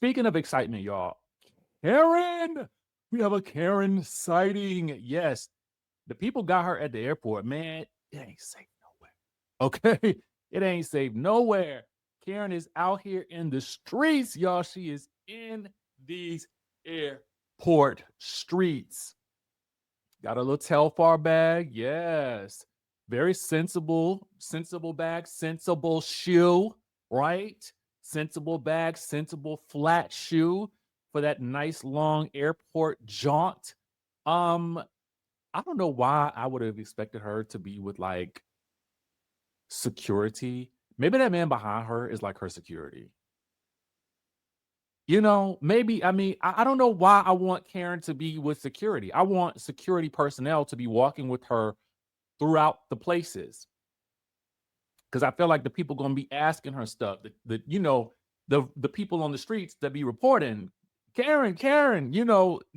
Speaking of excitement, y'all, Karen, we have a Karen sighting. Yes, the people got her at the airport. Man, it ain't safe nowhere. Okay, it ain't safe nowhere. Karen is out here in the streets, y'all. She is in these airport streets. Got a little Telfar bag. Yes. Very sensible bag, sensible shoe, right? Sensible bag, sensible flat shoe for that nice long airport jaunt. Um, I don't know why I would have expected her to be with like security. Maybe that man behind her is like her security. Maybe, I don't know why I want Karen to be with security. I want security personnel to be walking with her throughout the places. Because I feel like the people going to be asking her stuff. The people on the streets that be reporting, Karen,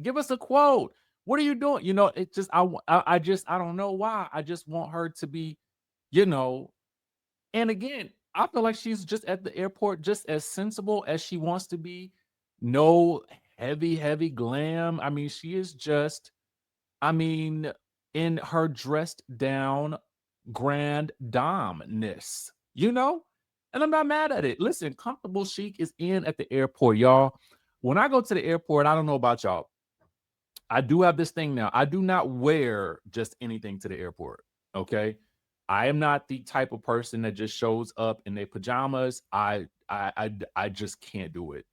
give us a quote. What are you doing? It just I don't know why. I just want her to be, you know. And again, I feel like she's just at the airport, just as sensible as she wants to be. No heavy glam. She is just, I mean, in her dressed down grand domness, And I'm not mad at it. Listen, comfortable chic is in at the airport, y'all. When I go to the airport, I don't know about y'all. I do have this thing now. I do not wear just anything to the airport. Okay. I am not the type of person that just shows up in their pajamas. I just can't do it.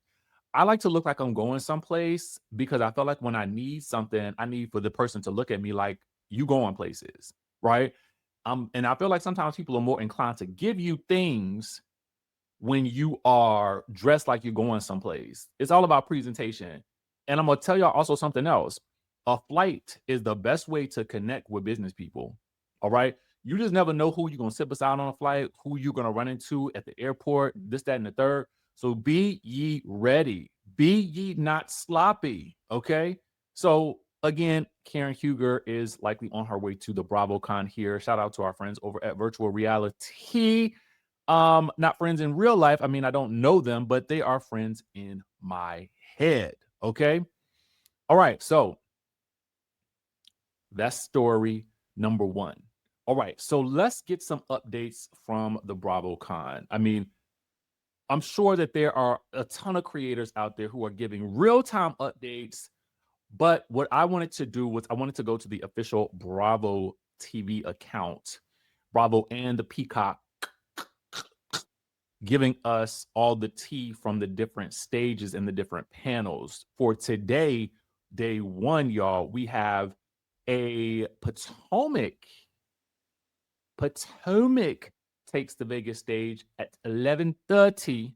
I like to look like I'm going someplace because I feel like when I need something, I need for the person to look at me like you going places, right? And I feel like sometimes people are more inclined to give you things when you are dressed like you're going someplace. It's all about presentation. And I'm gonna tell y'all also something else. A flight is the best way to connect with business people. All right. You just never know who you're gonna sit beside on a flight, who you're gonna run into at the airport, this, that, and the third. So be ye ready. Be ye not sloppy. Okay. So again, Karen Huger is likely on her way to the BravoCon here. Shout out to our friends over at Virtual Reality. Not friends in real life. I don't know them, but they are friends in my head. Okay. All right. So that's story number one. All right. So let's get some updates from the BravoCon. I'm sure that there are a ton of creators out there who are giving real-time updates. But what I wanted to do was I wanted to go to the official Bravo TV account, Bravo and the Peacock, giving us all the tea from the different stages and the different panels. For today, day one, y'all, we have a Potomac. Potomac takes the Vegas stage at 11:30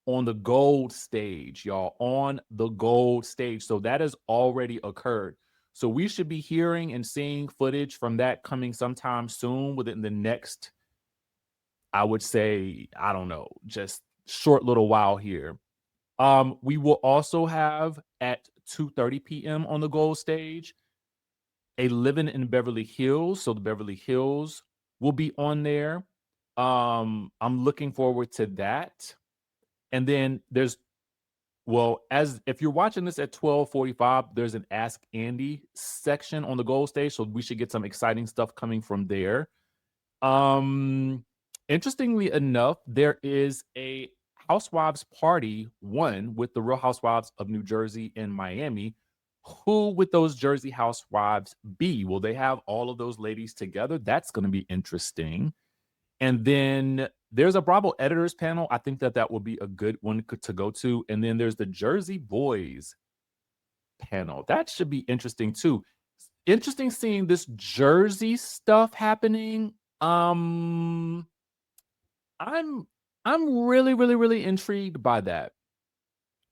on the gold stage, y'all, on the gold stage. So that has already occurred. So we should be hearing and seeing footage from that coming sometime soon within the next, I would say, I don't know, just short little while here. We will also have at 2:30 p.m. on the gold stage a Living in Beverly Hills. So the Beverly Hills will be on there. I'm looking forward to that. And then as if you're watching this at 12:45, there's an Ask Andy section on the gold stage. So we should get some exciting stuff coming from there. Interestingly enough, there is a Housewives party, one with the Real Housewives of New Jersey and Miami. Who would those Jersey Housewives be? Will they have all of those ladies together? That's going to be interesting. And then there's a Bravo editors panel. I think that will be a good one to go to. And then there's the Jersey Boys panel. That should be interesting too. Interesting seeing this Jersey stuff happening. I'm really intrigued by that.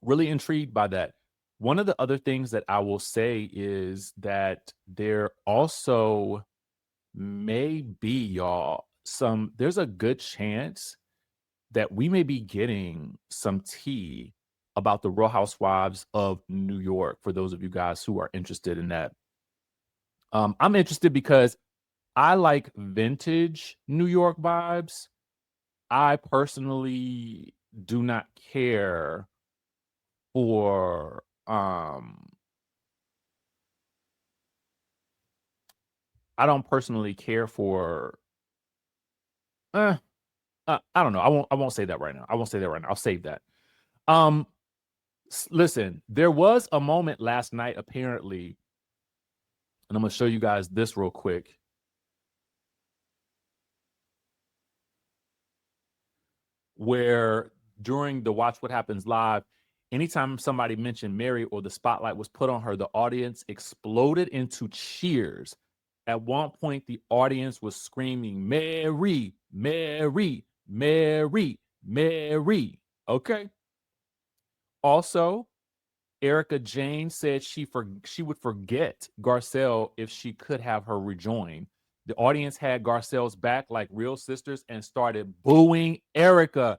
Really intrigued by that. One of the other things that I will say is that there also may be, y'all, there's a good chance that we may be getting some tea about the Real Housewives of New York for those of you guys who are interested in that. I'm interested because I like vintage New York vibes. I personally do not care for I don't personally care for I don't know. I won't say that right now. I'll save that. Listen, there was a moment last night apparently, and I'm going to show you guys this real quick. Where during the Watch What Happens Live, anytime somebody mentioned Mary or the spotlight was put on her, the audience exploded into cheers. At one point, the audience was screaming, Mary, Mary, Mary, Mary. Okay. Also, Erica Jane said she would forget Garcelle if she could have her rejoin. The audience had Garcelle's back like real sisters and started booing Erica.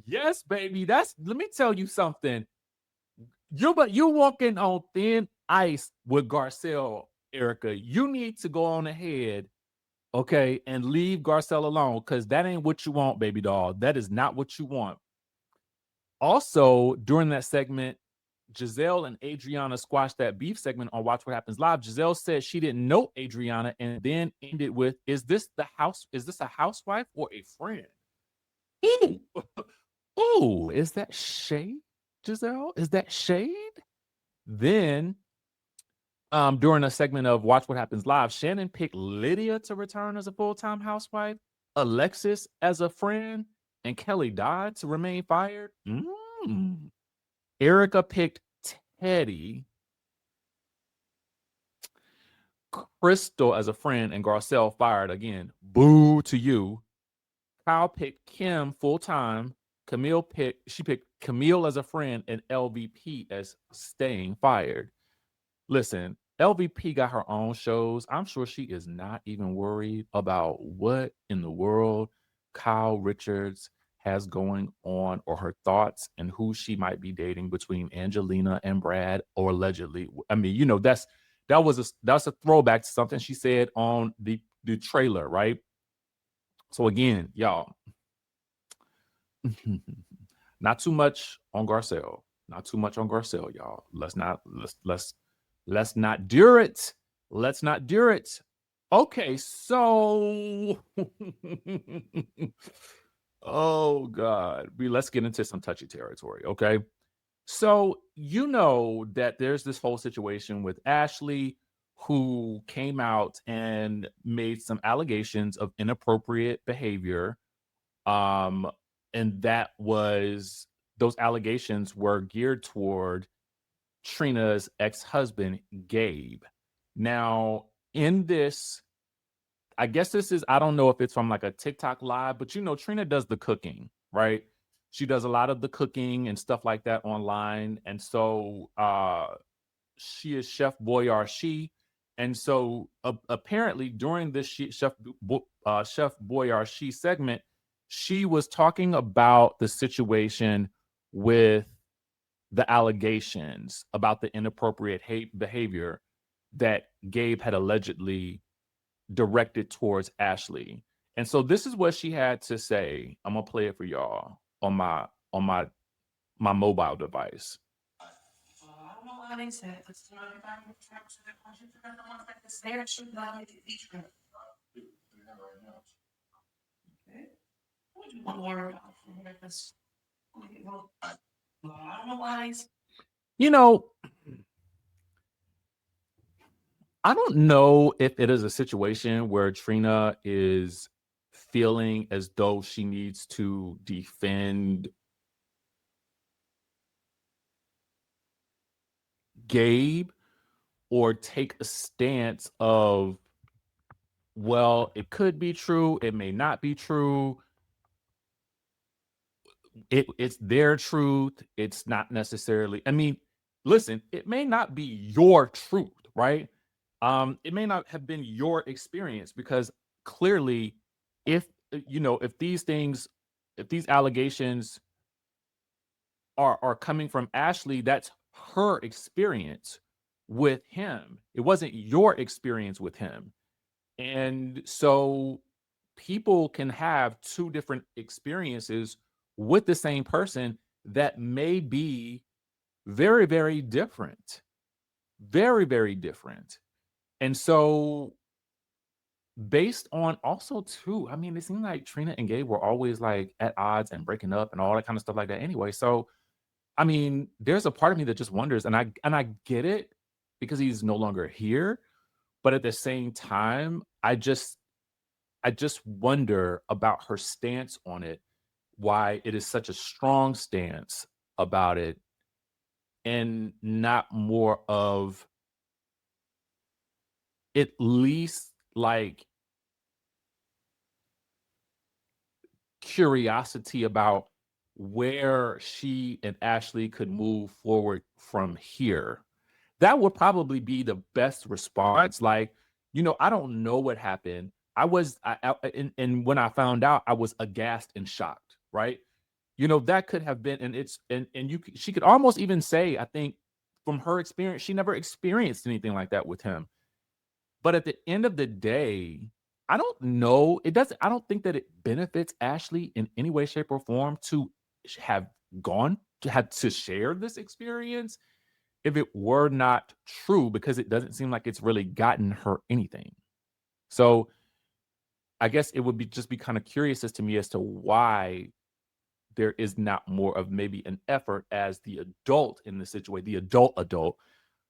Yes, baby. Let me tell you something. You're walking on thin ice with Garcelle, Erica. You need to go on ahead, okay, and leave Garcelle alone because that ain't what you want, baby doll. That is not what you want. Also, during that segment, Giselle and Adriana squashed that beef segment on Watch What Happens Live. Giselle said she didn't know Adriana and then ended with, is this a housewife or a friend? Ooh. Ooh, is that shade, Giselle? Is that shade? Then, during a segment of Watch What Happens Live, Shannon picked Lydia to return as a full-time housewife, Alexis as a friend, and Kelly Dodd to remain fired. Erica picked Teddy, Crystal as a friend, and Garcelle fired again. Boo to you. Kyle picked Kim full-time. She picked Camille as a friend and LVP as staying fired. Listen, LVP got her own shows. I'm sure she is not even worried about what in the world Kyle Richards has going on or her thoughts and who she might be dating between Angelina and Brad or allegedly. I mean, that's a throwback to something she said on the trailer, right? So again, y'all, not too much on Garcelle. Not too much on Garcelle, y'all. Let's not do it. Let's not do it. Okay, so oh God. Let's get into some touchy territory, okay? So you know that there's this whole situation with ASHLEE who came out and made some allegations of inappropriate behavior. And those allegations were geared toward Trina's ex-husband, Gabe. Now, in this, I guess I don't know if it's from like a TikTok live, but Trina does the cooking, right? She does a lot of the cooking and stuff like that online. And so she is Chef Boyardee. And so apparently during this Chef Boyardee segment, she was talking about the situation with the allegations about the inappropriate behavior that Gabe had allegedly directed towards ASHLEE. And so this is what she had to say. I'm gonna play it for y'all on my mobile device. I don't know why they said this. I don't know if it is a situation where Trina is feeling as though she needs to defend Gabe or take a stance of, well, it could be true, it may not be true. It's their truth. It's not necessarily, listen, it may not be your truth, right? It may not have been your experience because clearly if these allegations are coming from ASHLEE, that's her experience with him. It wasn't your experience with him. And so people can have two different experiences with the same person that may be very, very different. Very, very different. And so based on also too, I mean, it seemed like Trina and Gabe were always like at odds and breaking up and all that kind of stuff like that anyway. So I mean, there's a part of me that just wonders, and I get it because he's no longer here, but at the same time, I just wonder about her stance on it, why it is such a strong stance about it, and not more of at least like curiosity about where she and ASHLEE could move forward from here. That would probably be the best response. Like, I don't know what happened. And when I found out, I was aghast and shocked, right? That could have been, and she could almost even say, I think from her experience, she never experienced anything like that with him. But at the end of the day, I don't know. I don't think that it benefits ASHLEE in any way, shape, or form to have had to share this experience if it were not true, because it doesn't seem like it's really gotten her anything. So I guess it would be kind of curious as to me as to why there is not more of maybe an effort as the adult in the situation, the adult,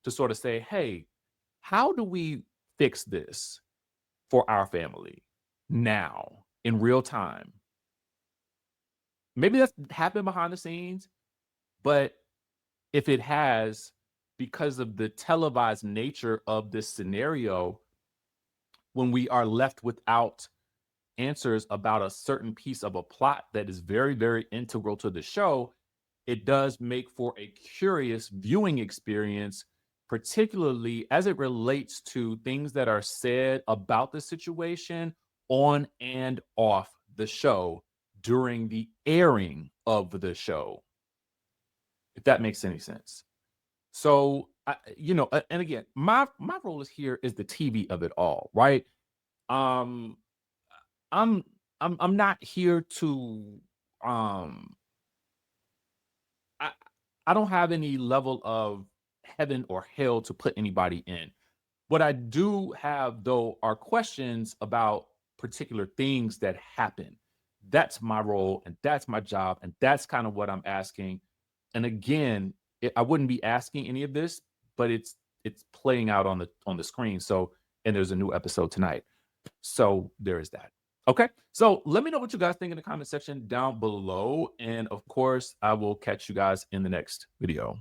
to sort of say, hey, how do we fix this for our family now in real time? Maybe that's happened behind the scenes, but if it has, because of the televised nature of this scenario, when we are left without answers about a certain piece of a plot that is very, very integral to the show, it does make for a curious viewing experience, particularly as it relates to things that are said about the situation on and off the show during the airing of the show, if that makes any sense. So, and again, my role is here is the TV of it all, right? Um, I'm I'm not here to um I I don't have any level of heaven or hell to put anybody in. What I do have though are questions about particular things that happen. That's my role and that's my job and that's kind of what I'm asking. And again, I wouldn't be asking any of this, but it's playing out on the screen. So, and there's a new episode tonight. So there is that. Okay. So let me know what you guys think in the comment section down below. And of course, I will catch you guys in the next video.